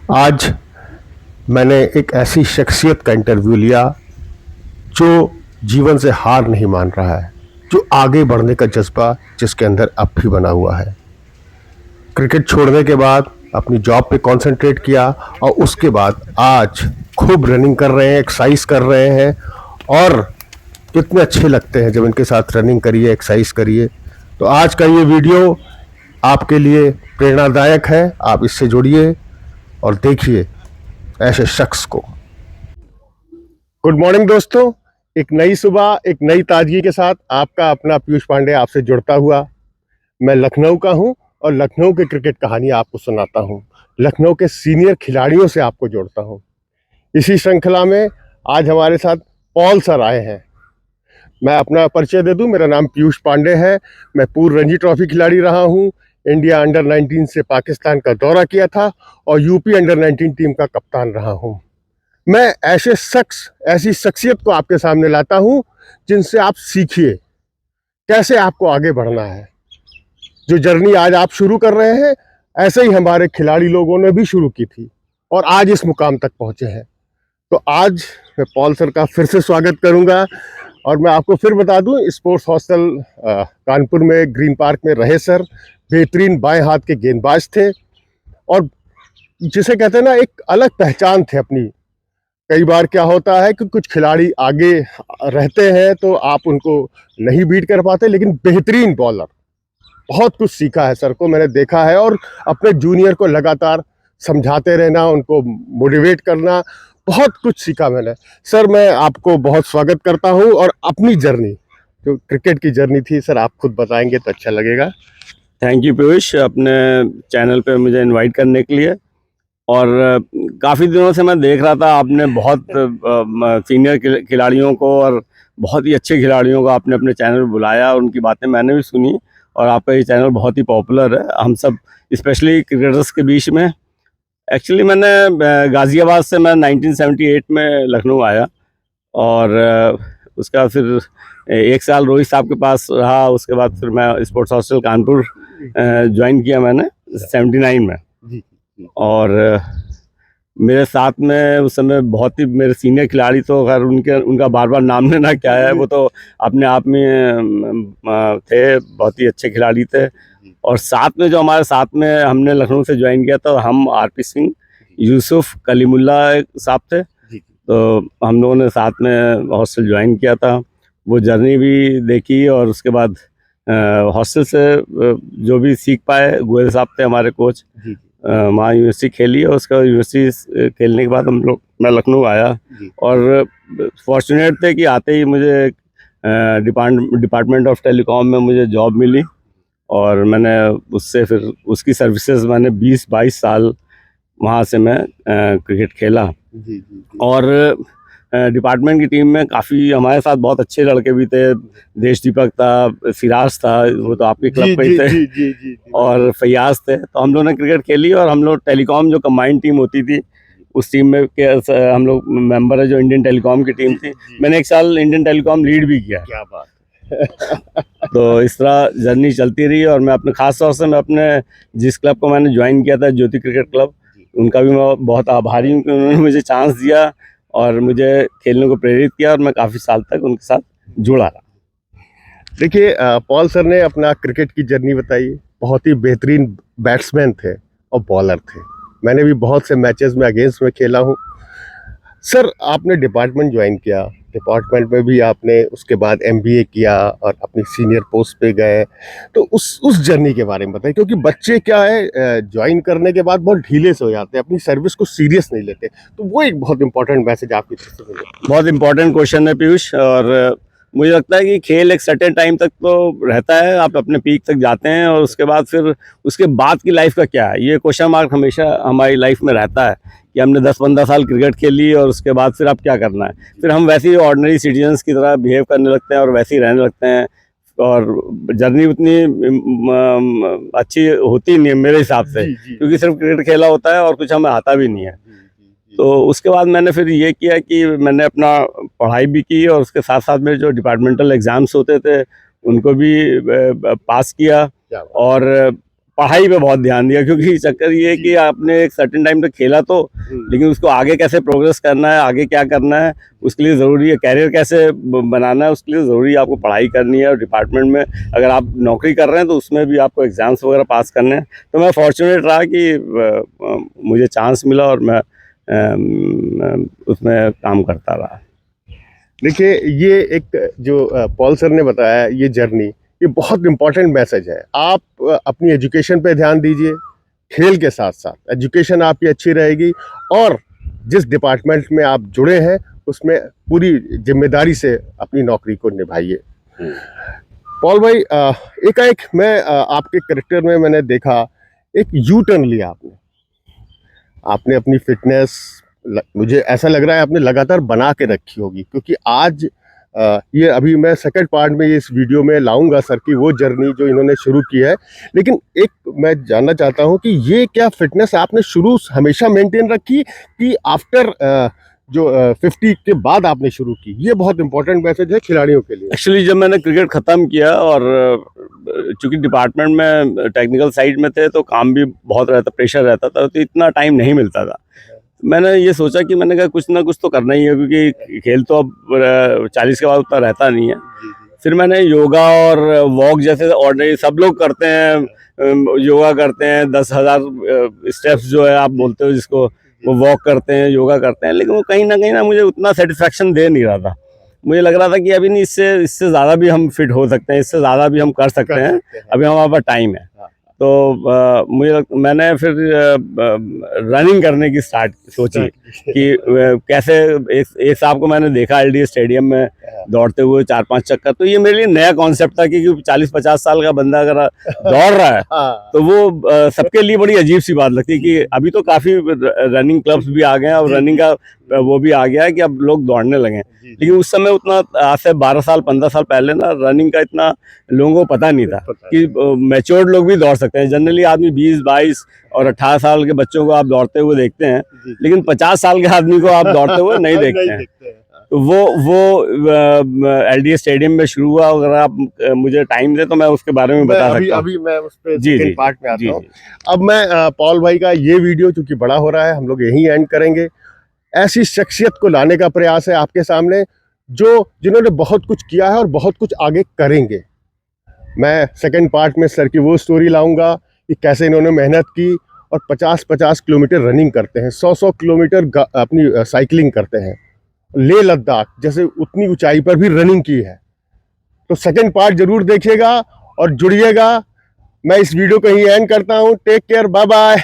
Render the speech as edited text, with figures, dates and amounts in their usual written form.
आज मैंने एक ऐसी शख्सियत का इंटरव्यू लिया जो जीवन से हार नहीं मान रहा है, जो आगे बढ़ने का जज्बा जिसके अंदर अब भी बना हुआ है। क्रिकेट छोड़ने के बाद अपनी जॉब पे कंसंट्रेट किया और उसके बाद आज खूब रनिंग कर रहे हैं, एक्सरसाइज कर रहे हैं और कितने अच्छे लगते हैं जब इनके साथ रनिंग करिए, एक्सरसाइज करिए। तो आज का ये वीडियो आपके लिए प्रेरणादायक है, आप इससे जुड़िए और देखिए ऐसे शख्स को। गुड मॉर्निंग दोस्तों, एक नई सुबह, एक नई ताजगी के साथ आपका अपना पीयूष पांडे आपसे जुड़ता हुआ। मैं लखनऊ का हूं और लखनऊ की क्रिकेट कहानी आपको सुनाता हूं, लखनऊ के सीनियर खिलाड़ियों से आपको जोड़ता हूं। इसी श्रृंखला में आज हमारे साथ पॉल सर आए हैं। मैं अपना परिचय दे दूं, मेरा नाम पीयूष पांडे है। मैं पूर्व रणजी ट्रॉफी खिलाड़ी रहा हूं, इंडिया अंडर 19 से पाकिस्तान का दौरा किया था और यूपी अंडर 19 टीम का कप्तान रहा हूं। मैं ऐसे शख्स, ऐसी शख्सियत को आपके सामने लाता हूं जिनसे आप सीखिए कैसे आपको आगे बढ़ना है। जो जर्नी आज आप शुरू कर रहे हैं, ऐसे ही हमारे खिलाड़ी लोगों ने भी शुरू की थी और आज इस मुकाम तक पहुंचे हैं। तो आज मैं पॉल सर का फिर से स्वागत करूंगा और मैं आपको फिर बता दूं, स्पोर्ट्स हॉस्टल कानपुर में ग्रीन पार्क में रहे सर। बेहतरीन बाएं हाथ के गेंदबाज थे और जिसे कहते हैं ना, एक अलग पहचान थे अपनी। कई बार क्या होता है कि कुछ खिलाड़ी आगे रहते हैं तो आप उनको नहीं बीट कर पाते, लेकिन बेहतरीन बॉलर। बहुत कुछ सीखा है सर को, मैंने देखा है। और अपने जूनियर को लगातार समझाते रहना, उनको मोटिवेट करना, बहुत कुछ सीखा मैंने। सर मैं आपको बहुत स्वागत करता हूं और अपनी जर्नी, जो क्रिकेट की जर्नी थी सर, आप खुद बताएंगे तो अच्छा लगेगा। थैंक यू पीयूष, अपने चैनल पे मुझे इनवाइट करने के लिए। और काफ़ी दिनों से मैं देख रहा था, आपने बहुत सीनियर खिलाड़ियों को और बहुत ही अच्छे खिलाड़ियों को आपने अपने चैनल पर बुलाया और उनकी बातें मैंने भी सुनी। और आपका ये चैनल बहुत ही पॉपुलर है हम सब, स्पेशली क्रिकेटर्स के बीच में। एक्चुअली मैंने गाज़ियाबाद से मैं 1978 में लखनऊ आया और उसका फिर 1 साल रोहित साहब के पास रहा। उसके बाद फिर मैं स्पोर्ट्स हॉस्टल कानपुर ज्वाइन किया मैंने 79 में। और मेरे साथ में उस समय बहुत ही मेरे सीनियर खिलाड़ी, तो अगर उनका बार बार नाम लेना क्या है, वो तो अपने आप में थे, बहुत ही अच्छे खिलाड़ी थे। और साथ में जो हमारे साथ में हमने लखनऊ से ज्वाइन किया था, हम आरपी सिंह, यूसुफ, कलीमुल्ला साहब थे। तो हम लोगों ने साथ में हॉस्टल ज्वाइन किया था, वो जर्नी भी देखी। और उसके बाद हॉस्टल से जो भी सीख पाए, गोयल साहब थे हमारे कोच, वहाँ यूनिवर्सिटी खेली। और उसके बाद यूनिवर्सिटी खेलने के बाद मैं लखनऊ आया और फॉर्चुनेट थे कि आते ही मुझे डिपार्टमेंट ऑफ टेलीकॉम में मुझे जॉब मिली। और मैंने उससे फिर उसकी सर्विसेज मैंने 20-22 साल वहाँ से मैं क्रिकेट खेला। और डिपार्टमेंट की टीम में काफ़ी हमारे साथ बहुत अच्छे लड़के भी थे। देश दीपक था, सिराज था, वो तो आपके क्लब पे ही थे, और फैयाज थे। तो हम लोगों ने क्रिकेट खेली और हम लोग टेलीकॉम जो कंबाइंड टीम होती थी, उस टीम में हम लोग मेंबर है, जो इंडियन टेलीकॉम की टीम थी। मैंने 1 साल इंडियन टेलीकॉम लीड भी किया। क्या बात। तो इस तरह जर्नी चलती रही। और मैं अपने खास तौर से मैं अपने जिस क्लब को मैंने ज्वाइन किया था, ज्योति क्रिकेट क्लब, उनका भी मैं बहुत आभारी हूँ कि उन्होंने मुझे चांस दिया और मुझे खेलने को प्रेरित किया। और मैं काफ़ी साल तक उनके साथ जुड़ा रहा। देखिए, पॉल सर ने अपना क्रिकेट की जर्नी बताई। बहुत ही बेहतरीन बैट्समैन थे और बॉलर थे। मैंने भी बहुत से मैचेस में अगेंस्ट में खेला हूँ। सर आपने डिपार्टमेंट ज्वाइन किया, डिपार्टमेंट में भी आपने उसके बाद एमबीए किया और अपनी सीनियर पोस्ट पे गए। तो उस जर्नी के बारे में बताइए, क्योंकि बच्चे क्या है, ज्वाइन करने के बाद बहुत ढीले से हो जाते हैं, अपनी सर्विस को सीरियस नहीं लेते। तो वो एक बहुत इंपॉर्टेंट मैसेज आपकी तरफ से मिले। बहुत इंपॉर्टेंट क्वेश्चन है पीयूष। और मुझे लगता है कि खेल एक सर्टेन टाइम तक तो रहता है, आप अपने पीक तक जाते हैं, और उसके बाद फिर उसके बाद की लाइफ का क्या है, ये क्वेश्चन मार्क हमेशा हमारी लाइफ में रहता है कि हमने 10-15 साल क्रिकेट खेली और उसके बाद फिर अब क्या करना है। फिर हम वैसे ही ऑर्डिनरी सिटीजन्स की तरह बिहेव करने लगते हैं और वैसे ही रहने लगते हैं। और जर्नी उतनी अच्छी होती नहीं है मेरे हिसाब से, क्योंकि सिर्फ क्रिकेट खेला होता है और कुछ हमें आता भी नहीं है। तो उसके बाद मैंने फिर ये किया कि मैंने अपना पढ़ाई भी की और उसके साथ साथ में जो डिपार्टमेंटल एग्ज़ाम्स होते थे उनको भी पास किया। और पढ़ाई पे बहुत ध्यान दिया, क्योंकि चक्कर ये है कि आपने एक सर्टेन टाइम तक खेला तो, लेकिन उसको आगे कैसे प्रोग्रेस करना है, आगे क्या करना है, उसके लिए ज़रूरी है कैरियर कैसे बनाना है, उसके लिए ज़रूरी है आपको पढ़ाई करनी है। और डिपार्टमेंट में अगर आप नौकरी कर रहे हैं तो उसमें भी आपको एग्ज़ाम्स वगैरह पास करने हैं। तो मैं फॉर्चुनेट रहा कि मुझे चांस मिला और मैं उसमें काम करता रहा। देखिए, ये एक जो पॉल सर ने बताया, ये जर्नी, ये बहुत इम्पोर्टेंट मैसेज है। आप अपनी एजुकेशन पे ध्यान दीजिए, खेल के साथ साथ एजुकेशन आपकी अच्छी रहेगी, और जिस डिपार्टमेंट में आप जुड़े हैं उसमें पूरी जिम्मेदारी से अपनी नौकरी को निभाइए। पॉल भाई, एकाएक मैं आपके करेक्टर में मैंने देखा एक यू टर्न लिया आपने अपनी फिटनेस, मुझे ऐसा लग रहा है आपने लगातार बना के रखी होगी, क्योंकि आज ये अभी मैं सेकंड पार्ट में इस वीडियो में लाऊंगा सर की वो जर्नी जो इन्होंने शुरू की है। लेकिन एक मैं जानना चाहता हूं कि ये क्या फिटनेस आपने शुरू हमेशा मेंटेन रखी कि आफ्टर जो 50 के बाद आपने शुरू की? ये बहुत इंपॉर्टेंट मैसेज है खिलाड़ियों के लिए। एक्चुअली जब मैंने क्रिकेट ख़त्म किया और चूंकि डिपार्टमेंट में टेक्निकल साइड में थे तो काम भी बहुत रहता, प्रेशर रहता था, तो इतना टाइम नहीं मिलता था। मैंने ये सोचा कि मैंने कहा कुछ ना कुछ तो करना ही है, क्योंकि खेल तो अब 40 के बाद उतना रहता नहीं है। फिर मैंने योगा और वॉक जैसे ऑर्डिनरी सब लोग करते हैं, योगा करते हैं 10,000 स्टेप्स जो है आप बोलते हो जिसको, वो वॉक करते हैं, योगा करते हैं, लेकिन वो कहीं ना मुझे उतना सेटिस्फेक्शन दे नहीं रहा था। मुझे लग रहा था कि अभी नहीं, इससे ज़्यादा भी हम फिट हो सकते हैं, इससे ज़्यादा भी हम कर सकते हैं, अभी हमारे पास टाइम है। तो मैंने फिर रनिंग करने की सोची कि कैसे एक साहब को मैंने देखा एलडी स्टेडियम में दौड़ते हुए 4-5 चक्कर, तो ये मेरे लिए नया कॉन्सेप्ट था कि 40-50 साल का बंदा अगर दौड़ रहा है तो वो सबके लिए बड़ी अजीब सी बात लगती है कि अभी तो काफ़ी रनिंग क्लब्स भी आ गए हैं और रनिंग का वो भी आ गया है कि अब लोग दौड़ने लगे हैं। लेकिन उस समय उतना, आज से 12 साल 15 साल पहले ना, रनिंग का इतना लोगों को पता नहीं था कि मैच्योर्ड लोग भी दौड़ सकते हैं। जनरली आदमी 20-22 और 18 साल के बच्चों को आप दौड़ते हुए देखते हैं, लेकिन 50 साल के आदमी को आप दौड़ते हुए नहीं देखते हैं। तो वो एलडी स्टेडियम में शुरू हुआ। अगर आप मुझे टाइम दे तो मैं उसके बारे में बता सकता हूँ। अभी मैं उस पे जी सेकंड पार्ट में आता हूँ। अब मैं पॉल भाई का ये वीडियो चूंकि बड़ा हो रहा है, हम लोग यहीं एंड करेंगे। ऐसी शख्सियत को लाने का प्रयास है आपके सामने जिन्होंने बहुत कुछ किया है और बहुत कुछ आगे करेंगे। मैं सेकंड पार्ट में सर की वो स्टोरी लाऊंगा कि कैसे इन्होंने मेहनत की और 50-50 किलोमीटर रनिंग करते हैं, 100-100 किलोमीटर अपनी साइकिलिंग करते हैं, लेह लद्दाख जैसे उतनी ऊंचाई पर भी रनिंग की है। तो सेकंड पार्ट जरूर देखिएगा और जुड़िएगा। मैं इस वीडियो को ही एंड करता हूँ। Take care, bye bye.